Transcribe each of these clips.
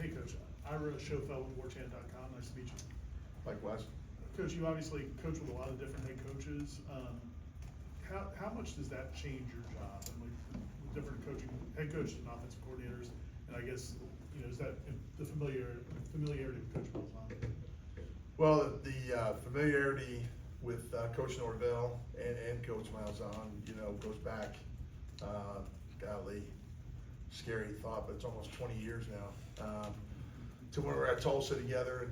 Hey, Coach. Ira Schofel with warchant.com. Nice to meet you. Likewise. Coach, you obviously coach with a lot of different head coaches. How much does that change your job? And like with different head coaches and offensive coordinators, and I guess is that the familiarity with Coach Malzahn? Well, the familiarity with Coach Norvell and Coach Malzahn, goes back, golly, scary thought, but it's almost 20 years now, to when we were at Tulsa together,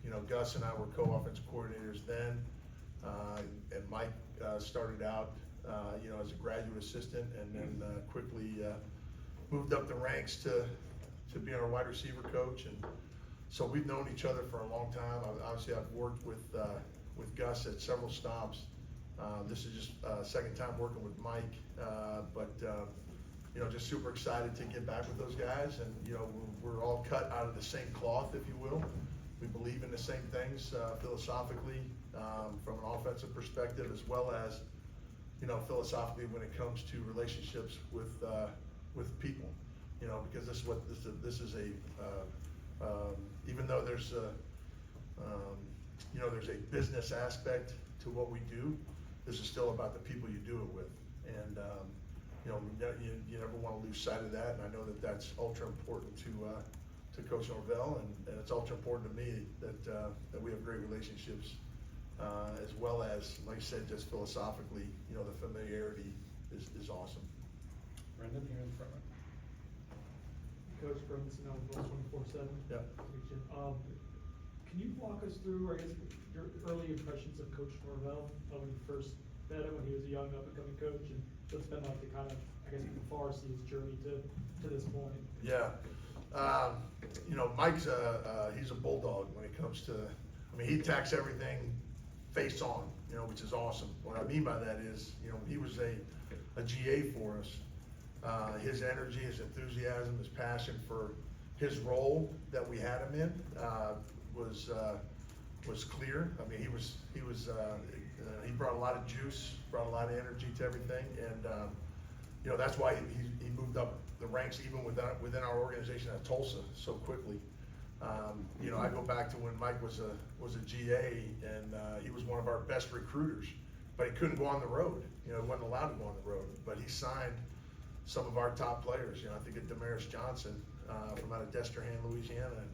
and Gus and I were co-offensive coordinators then, and Mike started out, as a graduate assistant, and then quickly moved up the ranks to be our wide receiver coach, and so we've known each other for a long time. Obviously, I've worked with Gus at several stops. This is just second time working with Mike, but just super excited to get back with those guys, and we're all cut out of the same cloth, if you will. We believe in the same things philosophically, from an offensive perspective, as well as philosophically when it comes to relationships with people. Because this is even though there's there's a business aspect to what we do, this is still about the people you do it with, and you never want to lose sight of that. And I know that that's ultra important to Coach Norvell, and it's ultra important to me that we have great relationships, as well as, like I said, just philosophically, the familiarity is awesome. Brendan, here in the front. Coach from seminoles 24/7. Yeah. Can you walk us through, I guess, your early impressions of Coach Norvell when you first met him, when he was a young up-and-coming coach, and what's been like to kind of, I guess, from far see his journey to this point? Yeah. Mike's he's a bulldog when it comes to, he attacks everything face on, which is awesome. What I mean by that is, he was a GA for us. His energy, his enthusiasm, his passion for his role that we had him in was clear. He brought a lot of juice, brought a lot of energy to everything, and that's why he moved up the ranks even within our organization at Tulsa so quickly. I go back to when Mike was a GA, and he was one of our best recruiters, but he couldn't go on the road. He wasn't allowed to go on the road, but he signed some of our top players. I think of Damaris Johnson from out of Destrehan, Louisiana, and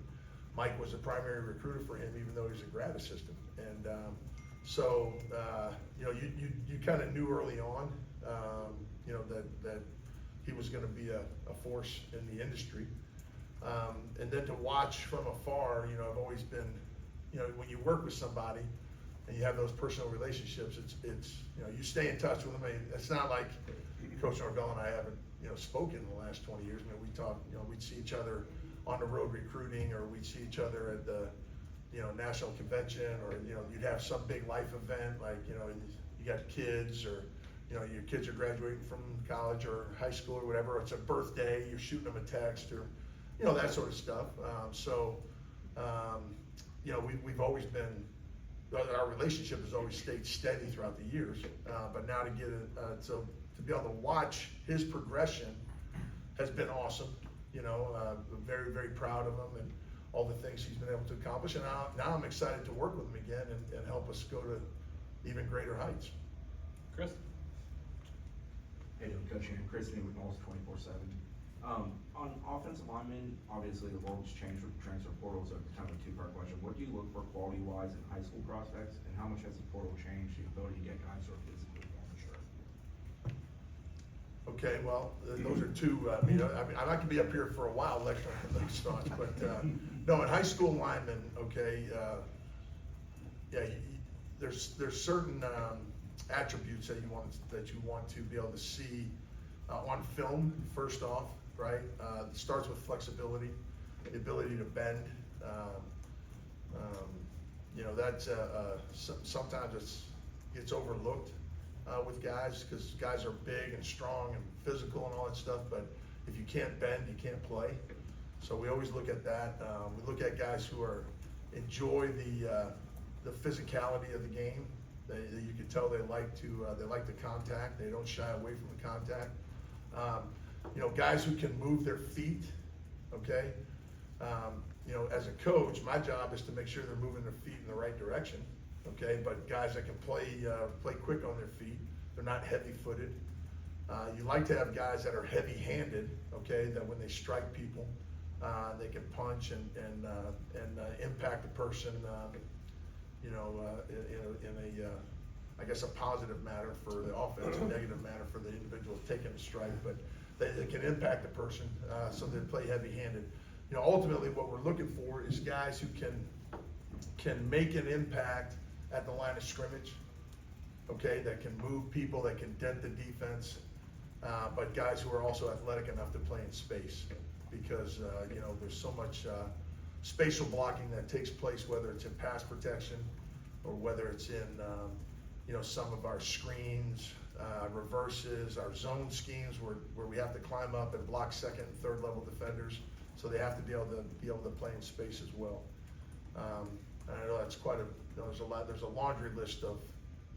Mike was a primary recruiter for him, even though he was a grad assistant. And so you kind of knew early on, that he was going to be a force in the industry. And then to watch from afar, I've always been, when you work with somebody and you have those personal relationships, it's you stay in touch with them. It's not like Coach Norvell and I haven't, spoken in the last 20 years. We talk, we'd see each other on the road recruiting, or we'd see each other at the, national convention, or, you'd have some big life event, like, you got kids, or, your kids are graduating from college or high school or whatever. It's a birthday, you're shooting them a text, or, that sort of stuff. We've always been, our relationship has always stayed steady throughout the years, but now to get it, to be able to watch his progression has been awesome. Very, very proud of him and all the things he's been able to accomplish. And now I'm excited to work with him again and help us go to even greater heights. Chris? Hey, Coach, Chris with NoleGameday 24/7. On offensive linemen, obviously the world's changed with the transfer portal, so it's kind of a two-part question. What do you look for quality-wise in high school prospects, and how much has the portal changed the ability to get guys who are physically more mature? Okay, well, those are two. I'm not gonna be up here for a while lecturing on those thoughts, but no, in high school linemen, okay, there's certain attributes that you want to be able to see on film. First off, right, it starts with flexibility, the ability to bend. That's sometimes it's overlooked with guys, because guys are big and strong and physical and all that stuff, but if you can't bend, you can't play. So we always look at that. We look at guys who enjoy the physicality of the game. You can tell they like the contact. They don't shy away from the contact. Guys who can move their feet, okay, You know, as a coach, my job is to make sure they're moving their feet in the right direction, okay? But guys that can play quick on their feet, they're not heavy-footed. You like to have guys that are heavy-handed, okay? That when they strike people, they can punch and impact a person, you know, in a I guess a positive manner for the offense, a negative manner for the individual taking a strike, but they can impact a person, so they play heavy-handed. You know, ultimately what we're looking for is guys who can make an impact at the line of scrimmage, okay, that can move people, that can dent the defense, but guys who are also athletic enough to play in space, because, you know, there's so much spatial blocking that takes place, whether it's in pass protection or whether it's in, you know, some of our screens, reverses, our zone schemes where we have to climb up and block second and third level defenders. So they have to be able to play in space as well. And I know that's there's a laundry list of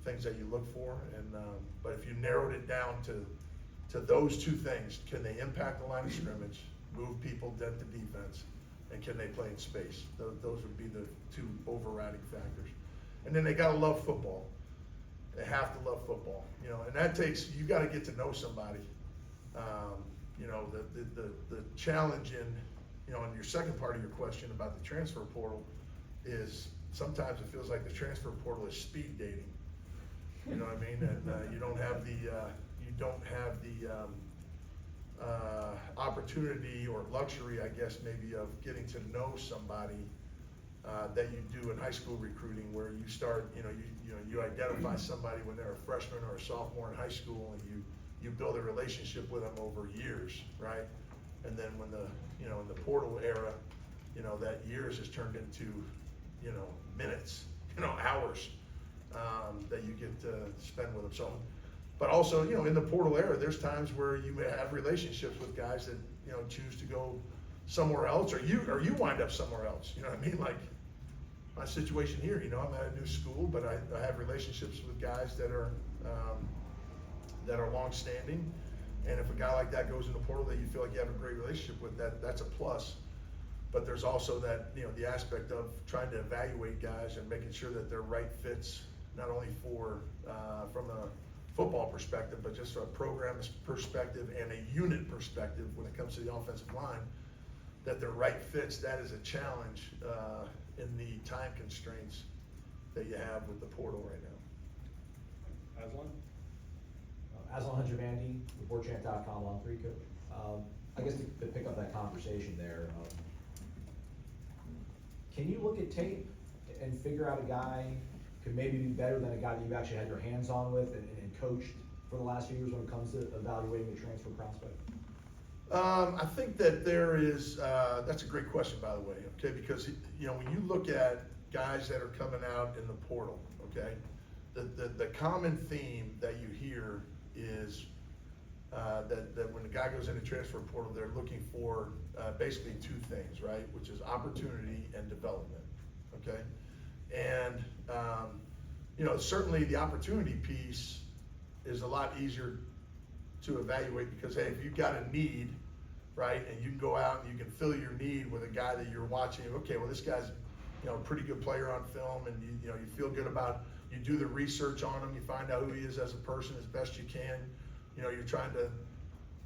things that you look for, and but if you narrowed it down to those two things, can they impact the line of scrimmage, move people, dent the defense, and can they play in space? Those would be the two overriding factors. And then they gotta love football. They have to love football, you know, and that takes, you gotta get to know somebody. You know, the challenge in, you know, in your second part of your question about the transfer portal is sometimes it feels like the transfer portal is speed dating. You know what I mean? And you don't have the opportunity or luxury, I guess, maybe of getting to know somebody that you do in high school recruiting, where you start, you identify somebody when they're a freshman or a sophomore in high school, and you build a relationship with them over years, right? And then when in the portal era, that years is turned into, minutes, hours, that you get to spend with them. So, but also, in the portal era, there's times where you may have relationships with guys that, choose to go somewhere else, or you wind up somewhere else. You know what I mean? Like my situation here, I'm at a new school, but I have relationships with guys that are long-standing. And if a guy like that goes in the portal that you feel like you have a great relationship with, that's a plus. But there's also that, the aspect of trying to evaluate guys and making sure that they're right fits, not only from a football perspective, but just from a program perspective and a unit perspective when it comes to the offensive line, that they're right fits. That is a challenge in the time constraints that you have with the portal right now. Aslan? Aslan Hunjavandy, theportchant.com on 3 coach. I guess to pick up that conversation there, can you look at tape and figure out a guy could maybe be better than a guy that you've actually had your hands on with and coached for the last few years when it comes to evaluating the transfer prospect? I think that there is, that's a great question, by the way, okay, because, when you look at guys that are coming out in the portal, okay, the common theme that you hear is that when the guy goes into transfer portal, they're looking for basically two things, right, which is opportunity and development, okay? And, certainly the opportunity piece is a lot easier to evaluate because, hey, if you've got a need, right, and you can go out and you can fill your need with a guy that you're watching, okay, well, this guy's, a pretty good player on film, and you feel good about, you do the research on him, you find out who he is as a person as best you can, you're trying to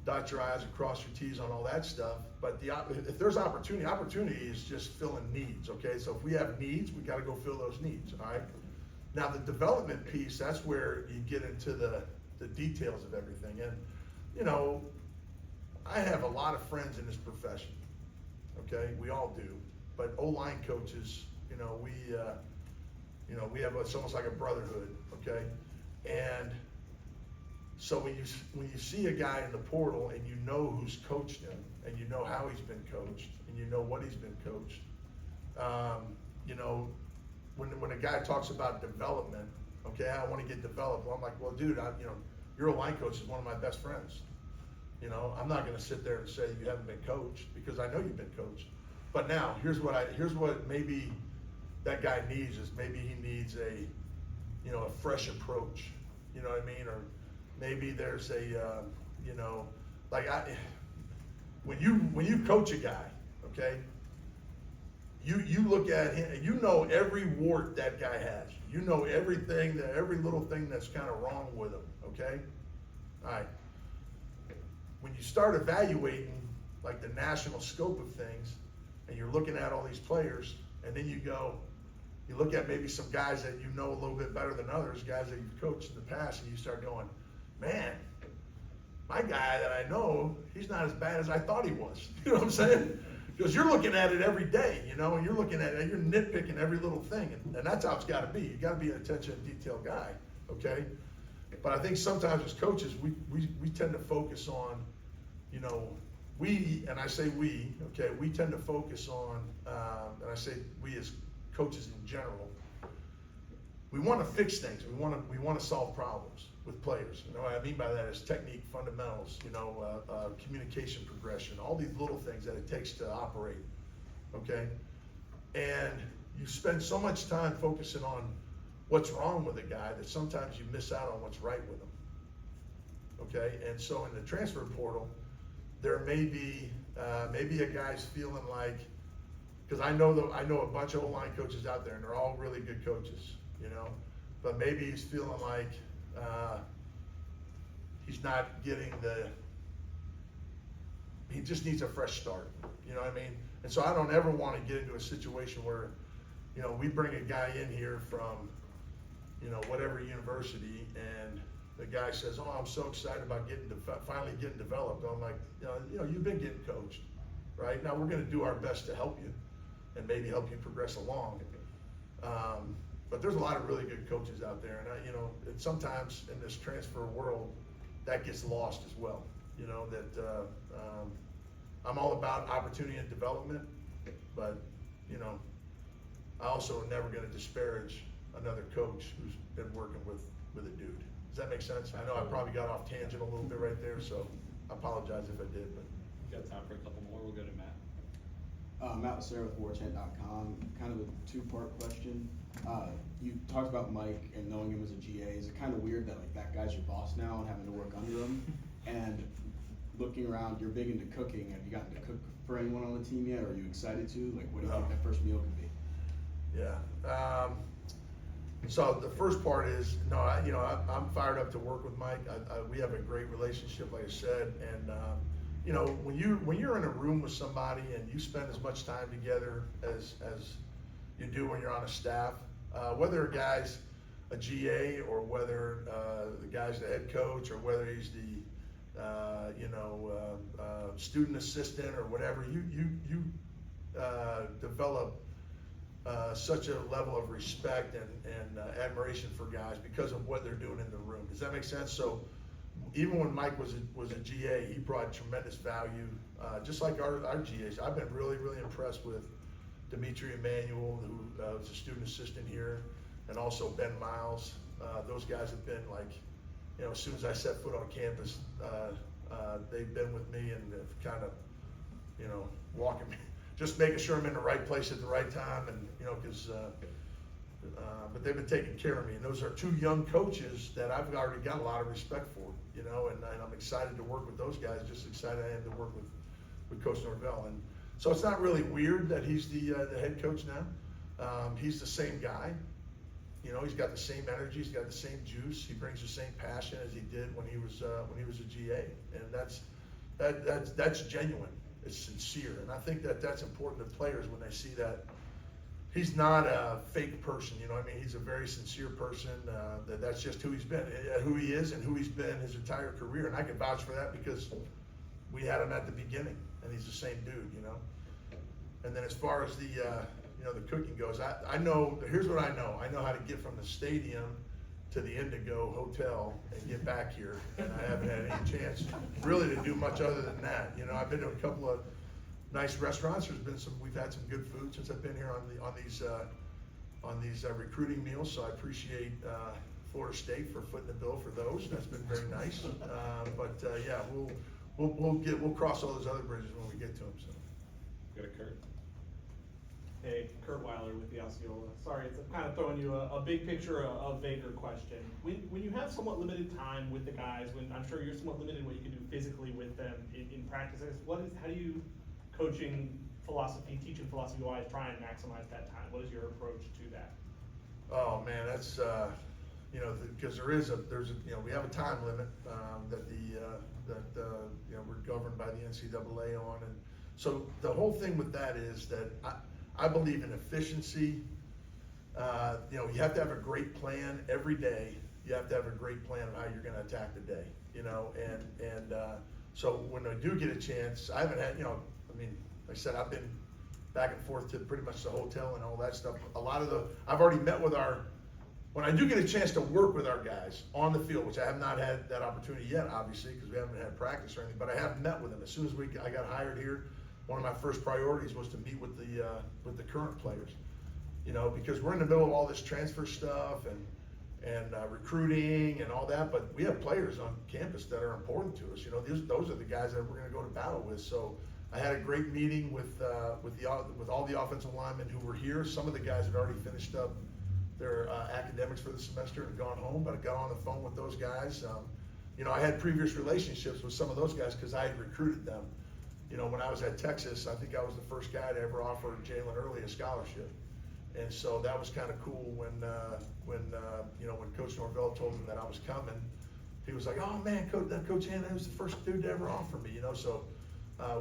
dot your I's and cross your T's on all that stuff. But if there's opportunity is just filling needs, okay? So if we have needs, we gotta go fill those needs, all right? Now the development piece, that's where you get into the details of everything. And, I have a lot of friends in this profession, okay? We all do. But O-line coaches, we have it's almost like a brotherhood, okay? And so when you see a guy in the portal and you know who's coached him, and you know how he's been coached, and you know what he's been coached, when a guy talks about development, okay, I want to get developed. Well, I'm like, well, dude, your line coach is one of my best friends. I'm not going to sit there and say you haven't been coached because I know you've been coached. But now here's what maybe that guy needs is maybe he needs a fresh approach. You know what I mean? Or maybe there's when you coach a guy, okay, you look at him, and you know every wart that guy has. You know everything, every little thing that's kind of wrong with him, okay? All right. When you start evaluating like the national scope of things, and you're looking at all these players, and then you look at maybe some guys that you know a little bit better than others, guys that you've coached in the past, and you start going, man, my guy that I know, he's not as bad as I thought he was. You know what I'm saying? Because you're looking at it every day, you know, and you're looking at it, you're nitpicking every little thing, and that's how it's got to be. You got to be an attention to detail guy, okay? But I think sometimes as coaches, we tend to focus on, you know, and I say we, okay, we tend to focus on, and I say we as coaches in general, we want to fix things. We want to solve problems with players. You know what I mean by that is technique, fundamentals, you know, communication progression, all these little things that it takes to operate, okay? And you spend so much time focusing on what's wrong with a guy that sometimes you miss out on what's right with him, okay? And so in the transfer portal, there may be maybe a guy's feeling like, because I know a bunch of O-line coaches out there, and they're all really good coaches, you know, but maybe he's feeling like he's not getting he just needs a fresh start, you know what I mean? And so I don't ever want to get into a situation where, you know, we bring a guy in here from, you know, whatever university, and the guy says, oh, I'm so excited about finally getting developed. I'm like, you know, you've been getting coached, right? Now we're going to do our best to help you and maybe help you progress along. But there's a lot of really good coaches out there, and you know, and sometimes in this transfer world, that gets lost as well. You know, that I'm all about opportunity and development, but you know, I also am never going to disparage another coach who's been working with a dude. Does that make sense? I know I probably got off tangent a little bit right there, so I apologize if I did. But We've got time for a couple more. We'll go to Matt. Matt Lacerda with warchant.com. Kind of a two-part question. You talked about Mike and knowing him as a GA. Is it kind of weird that like that guy's your boss now and having to work under him? And looking around, you're big into cooking. Have you gotten to cook for anyone on the team yet? Or are you excited to? Like, what do you think that first meal could be? yeah. So the first part is, no, I'm fired up to work with Mike. We have a great relationship, like I said, and you know, when you're in a room with somebody and you spend as much time together as you do when you're on a staff, whether a guy's a GA or whether the guy's the head coach or whether he's the student assistant or whatever, you develop such a level of respect and admiration for guys because of what they're doing in the room. Does that make sense? So even when Mike was a GA, he brought tremendous value, just like our GAs. I've been really, really impressed with Dimitri Emanuel, who was a student assistant here, and also Ben Miles. Those guys have been like, you know, as soon as I set foot on campus, they've been with me and have kind of, you know, walking me, just making sure I'm in the right place at the right time, and you know, because but they've been taking care of me, and those are two young coaches that I've already got a lot of respect for, you know, and I'm excited to work with those guys, just excited I am to work with Coach Norvell. And so it's not really weird that he's the head coach now. He's the same guy, you know, he's got the same energy, he's got the same juice, he brings the same passion as he did when he was a GA, and that's genuine, it's sincere, and I think that's important to players when they see that. He's not a fake person, you know what I mean? He's a very sincere person. That's just who he's been, who he is, and who he's been his entire career. And I can vouch for that because we had him at the beginning, and he's the same dude, you know. And then as far as the cooking goes, I know. Here's what I know. I know how to get from the stadium to the Indigo Hotel and get back here, and I haven't had any chance really to do much other than that. You know, I've been to a couple of nice restaurants. We've had some good food since I've been here on these recruiting meals. So I appreciate Florida State for footing the bill for those. That's been very nice. Yeah, we'll cross all those other bridges when we get to them. So. Go to Kurt. Hey, Kurt Weiler with the Osceola. Sorry, I'm kind of throwing you a big picture, a vaguer question. When you have somewhat limited time with the guys, when I'm sure you're somewhat limited in what you can do physically with them in practice, how do you, coaching philosophy, teaching philosophy-wise, try and maximize that time? What is your approach to that? Oh, man, that's, you know, because there's a, you know, we have a time limit, you know, we're governed by the NCAA on, and so the whole thing with that is that I believe in efficiency. You know, you have to have a great plan every day. You have to have a great plan of how you're gonna attack the day, you know, and so when I do get a chance, I haven't had, you know, I mean, like I said, I've been back and forth to pretty much the hotel and all that stuff. A lot of I've already met with when I do get a chance to work with our guys on the field, which I have not had that opportunity yet, obviously, because we haven't had practice or anything, but I have met with them. As soon as I got hired here, one of my first priorities was to meet with the current players, you know, because we're in the middle of all this transfer stuff and recruiting and all that, but we have players on campus that are important to us. You know, those are the guys that we're going to go to battle with. So I had a great meeting with all the offensive linemen who were here. Some of the guys had already finished up their academics for the semester and gone home, but I got on the phone with those guys. You know, I had previous relationships with some of those guys because I had recruited them. You know, when I was at Texas, I think I was the first guy to ever offer Jalen Early a scholarship. And so that was kind of cool when you know, when Coach Norvell told him that I was coming, he was like, "Oh man, Coach Hanna was the first dude to ever offer me," you know. So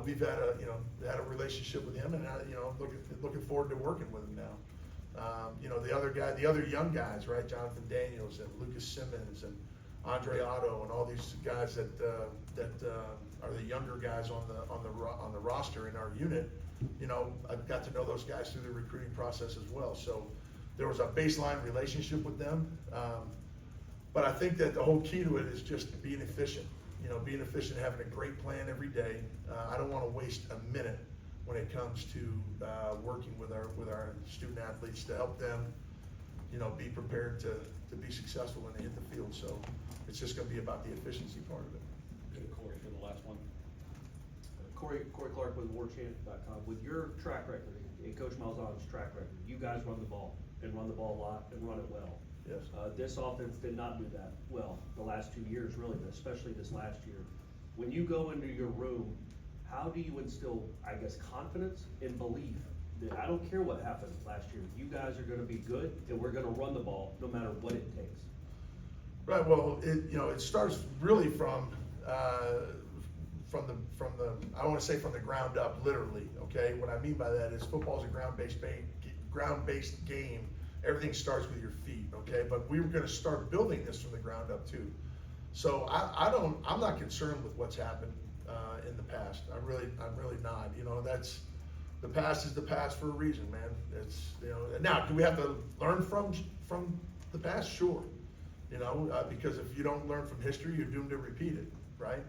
we've had a relationship with him, and you know, looking forward to working with him now. You know, the other young guys, right? Jonathan Daniels and Lucas Simmons and Andre Otto and all these guys that are the younger guys on the roster in our unit. You know, I've got to know those guys through the recruiting process as well. So there was a baseline relationship with them. But I think that the whole key to it is just being efficient. You know, being efficient, having a great plan every day. I don't want to waste a minute when it comes to working with our student athletes to help them, you know, be prepared to be successful when they hit the field. So it's just going to be about the efficiency part of it. Go to Corey for the last one. Corey Clark with warchant.com. With your track record and Coach Malzahn's track record, you guys run the ball a lot and run it well. Yes. This offense did not do that well the last 2 years, really, but especially this last year. When you go into your room, how do you instill, I guess, confidence and belief that I don't care what happened last year, you guys are going to be good and we're going to run the ball no matter what it takes? Right. Well, it starts really from the I don't want to say from the ground up, literally. Okay. What I mean by that is football is a ground-based game. Everything starts with your feet. Okay. But we were going to start building this from the ground up too. So I'm not concerned with what's happened in the past. I'm really not. You know, the past is the past for a reason, man. It's, you know, now do we have to learn from the past? Sure. You know, because if you don't learn from history, you're doomed to repeat it, right?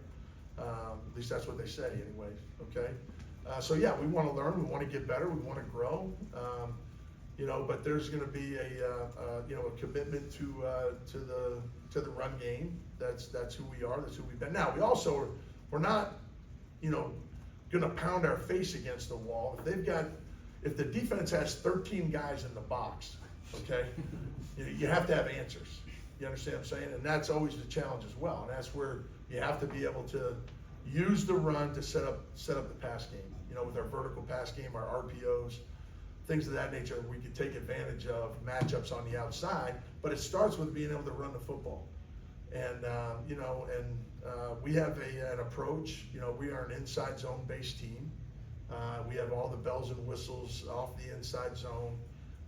At least that's what they say anyways, okay? So yeah, we want to learn, we want to get better, we want to grow, you know, but there's going to be a commitment to the run game. That's who we are, that's who we've been. Now, we're not, you know, going to pound our face against the wall. If the defense has 13 guys in the box, okay, you have to have answers. You understand what I'm saying? And that's always the challenge as well. And that's where you have to be able to use the run to set up the pass game. You know, with our vertical pass game, our RPOs, things of that nature, we can take advantage of matchups on the outside. But it starts with being able to run the football. And you know, we have an approach. You know, we are an inside zone based team. We have all the bells and whistles off the inside zone.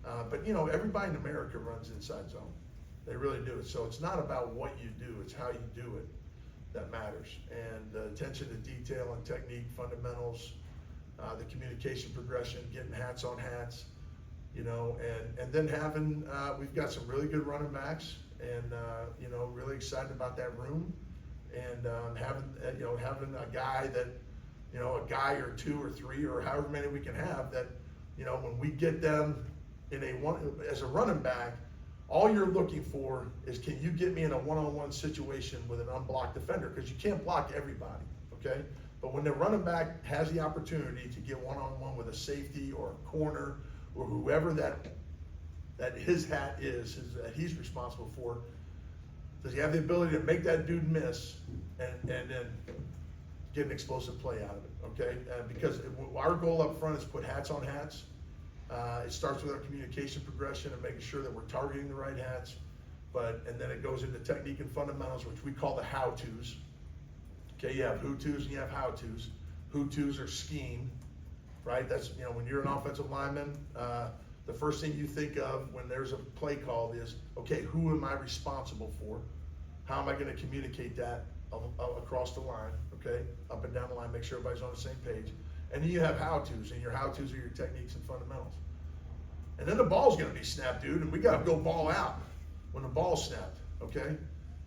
But you know, everybody in America runs inside zone. They really do it. So it's not about what you do, it's how you do it that matters. And the attention to detail and technique, fundamentals, the communication progression, getting hats on hats, you know, and then we've got some really good running backs, and you know, really excited about that room, and having a guy that, you know, a guy or two or three or however many we can have that, you know, when we get them as a running back, all you're looking for is, can you get me in a one-on-one situation with an unblocked defender? Because you can't block everybody, okay? But when the running back has the opportunity to get one-on-one with a safety or a corner or whoever that his hat is that he's responsible for, does he have the ability to make that dude miss and then get an explosive play out of it, okay? Because our goal up front is put hats on hats. It starts with our communication progression and making sure that we're targeting the right hats. And then it goes into technique and fundamentals, which we call the how-tos. Okay, you have who-tos and you have how-tos. Who-tos are scheme, right? That's, you know, when you're an offensive lineman, the first thing you think of when there's a play called is, okay, who am I responsible for? How am I gonna communicate that across the line, okay? Up and down the line, make sure everybody's on the same page. And then you have how-tos, and your how-tos are your techniques and fundamentals. And then the ball's gonna be snapped, dude, and we gotta go ball out when the ball's snapped, okay?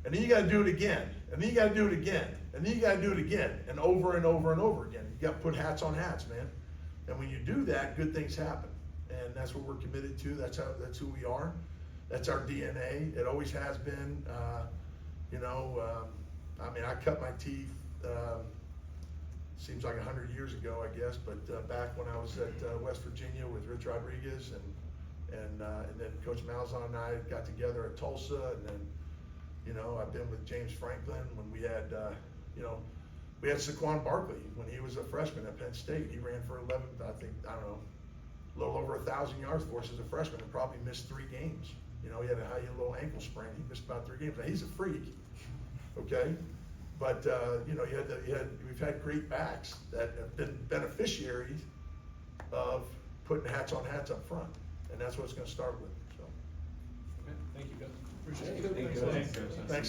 And then you gotta do it again, and then you gotta do it again, and then you gotta do it again, and over and over and over again. You gotta put hats on hats, man. And when you do that, good things happen. And that's what we're committed to. That's who we are. That's our DNA. It always has been. I mean, I cut my teeth, seems like 100 years ago, I guess, but back when I was at West Virginia with Rich Rodriguez and then Coach Malzahn and I got together at Tulsa, and then, you know, I've been with James Franklin when we had, we had Saquon Barkley when he was a freshman at Penn State. He ran for 11, a little over 1,000 yards for us as a freshman, and probably missed 3 games. You know, he had a little ankle sprain. He missed about 3 games. Now, he's a freak, okay? But we've had great backs that have been beneficiaries of putting hats on hats up front, and that's what it's going to start with. So, Okay, thank you, Coach. Appreciate it. Thanks, Coach. thanks,